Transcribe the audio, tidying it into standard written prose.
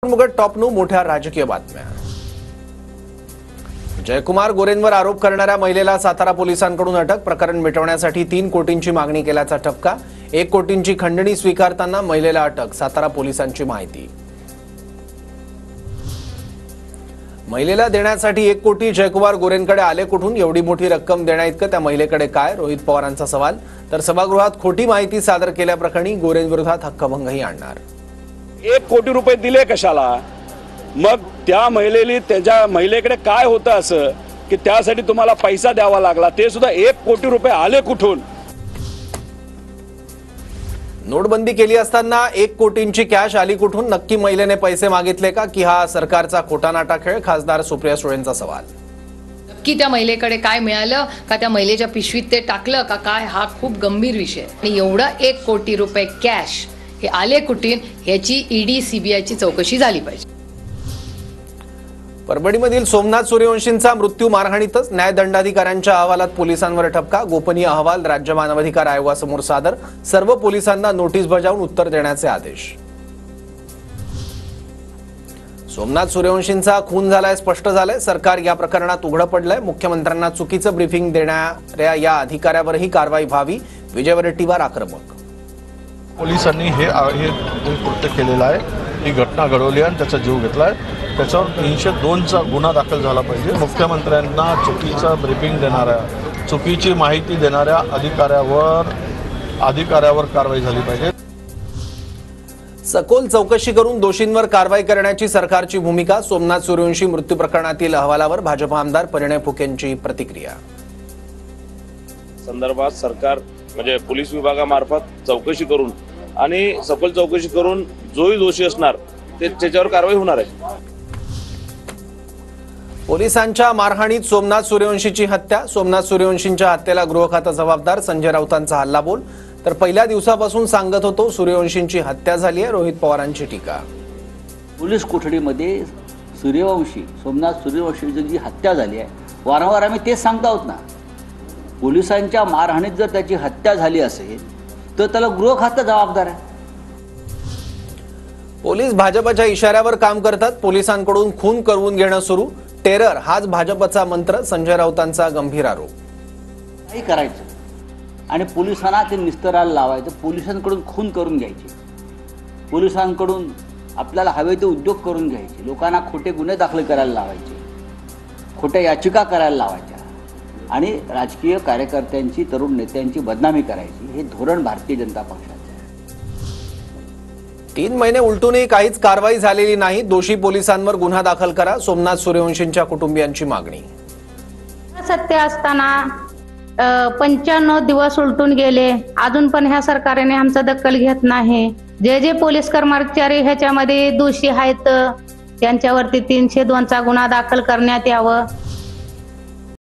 मुगट टॉपनू मोठ्या राजकीय बातम्या। जयकुमार गोरेंवर आरोप करणाऱ्या महिलेला सातारा पोलिसांकडून अटक। प्रकरण मिटवण्यासाठी 3 कोटींची मागणी केल्याचा ठपका। 1 कोटींची खंडणी स्वीकारताना महिलेला अटक, सातारा पोलिसांची माहिती। महिलेला देण्यासाठी 1 कोटी जयकुमार गोरेंकडे आले कुठून? एवढी मोठी रक्कम देण्याइतकं त्या महिलेकडे काय? रोहित पवारांचा सवाल। तर सभागृहात खोटी माहिती सादर केल्याप्रकरणी गोरेंविरोधात हक्कभंगही आणणार। 1 कोटी रुपये दिले कशाला? मग त्या महिलेकडे काय होतं असं की त्यासाठी तुम्हाला पैसा द्यावा लागला? ते सुद्धा 1 कोटी रुपये आले कुठून? नोटबंदी केली असताना 1 कोटींची कॅश आली कुठून? नक्की महिलेने पैसे मागितले का की हा सरकारचा खोटा नाटा खेळ? खासदार सुप्रिया सुळेंचा सवाल। नक्की त्या महिलेकडे काय मिळालं का? त्या महिलेच्या पिशवीत ते टाकलं का काय? हा खूप गंभीर विषय आणि एवढा 1 कोटी रुपये कॅश हे आले कुठून ह्याची ईडी सीबीआयची चौकशी झाली पाहिजे। परभणीमधील सोमनाथ सूर्यवंशींचा मृत्यू मारहाणीतच, न्यायदंडाधिकाऱ्यांच्या अहवालात पोलिसांवर ठपका। गोपनीय अहवाल राज्य मानवाधिकार आयोगासमोर सादर। सर्व पोलिसांना नोटीस बजावून उत्तर देण्याचे आदेश। सोमनाथ सूर्यवंशींचा खून झालाय स्पष्ट झालंय। सरकार या प्रकरणात उघडं पडलंय। मुख्यमंत्र्यांना चुकीचं ब्रीफिंग देणाऱ्या या अधिकाऱ्यावरही कारवाई व्हावी। विजय वडेट्टीवार आक्रमक। पोलिसांनी हे कृत्य केलेलं आहे, ही घटना घडवली आणि त्याचा जीव घेतलाय। त्याच्यावर 302चा गुन्हा दाखल झाला पाहिजे। मुख्यमंत्र्यांना चुकीचं ब्रीफिंग देणाऱ्या, चुकीची माहिती देणाऱ्या अधिकाऱ्यावर कारवाई झाली पाहिजे। सखोल चौकशी करून दोषींवर कारवाई करण्याची सरकारची भूमिका। सोमनाथ सूर्यवंशी मृत्यू प्रकरणातील अहवालावर भाजप आमदार परिणय फुकेंची प्रतिक्रिया। संदर्भात सरकार म्हणजे पोलीस विभागामार्फत चौकशी करून आणि सखोल चौकशी करून जोही दोषी असणार त्याच्यावर कारवाई होणार आहे। पोलिसांच्या मारहाणीत सोमनाथ सूर्यवंशीची हत्या। सोमनाथ सूर्यवंशींच्या हत्येला गृह खातं जबाबदार। संजय राऊतांचा हल्लाबोल। तर पहिल्या दिवसापासून सांगत होतो सूर्यवंशींची हत्या झाली आहे, रोहित पवारांची टीका। पोलीस कोठडीमध्ये सोमनाथ सूर्यवंशीची जी हत्या झाली आहे, वारंवार आम्ही तेच सांगत आहोत ना। पोलिसांच्या मारहाणीत जर त्याची हत्या झाली असेल तर त्याला गृह खातं जबाबदार आहे। पोलीस भाजपच्या इशाऱ्यावर काम करतात। पोलिसांकडून खून करवून घेणं सुरू। टेरर हाच भाजपचा मंत्र। संजय राऊतांचा गंभीर आरोप। काही करायचं आणि पोलिसांना ते निस्तरायला लावायचं। पोलिसांकडून खून करून घ्यायचे, पोलिसांकडून आपल्याला हवे ते उद्योग करून घ्यायचे, लोकांना खोटे गुन्हे दाखल करायला लावायचे, खोट्या याचिका करायला लावायच्या आणि राजकीय कार्यकर्त्यांची, तरुण नेत्यांची बदनामी करायची। हे धोरण भारतीय जनता पक्षाचं आहे। 3 महिने उलटूनही काहीच कारवाई झालेली नाही। दोषी पोलिसांवर गुन्हा दाखल करा, सोमनाथ सूर्यवंशींच्या कुटुंबियांची मागणी। सत्य असताना 95 दिवस उलटून गेले, अजून पण ह्या सरकारने आमचा दखल घेत नाही। जे पोलीस कर्मचारी ह्याच्यामध्ये दोषी आहेत त्यांच्यावरती 302चा गुन्हा दाखल करण्यात यावं।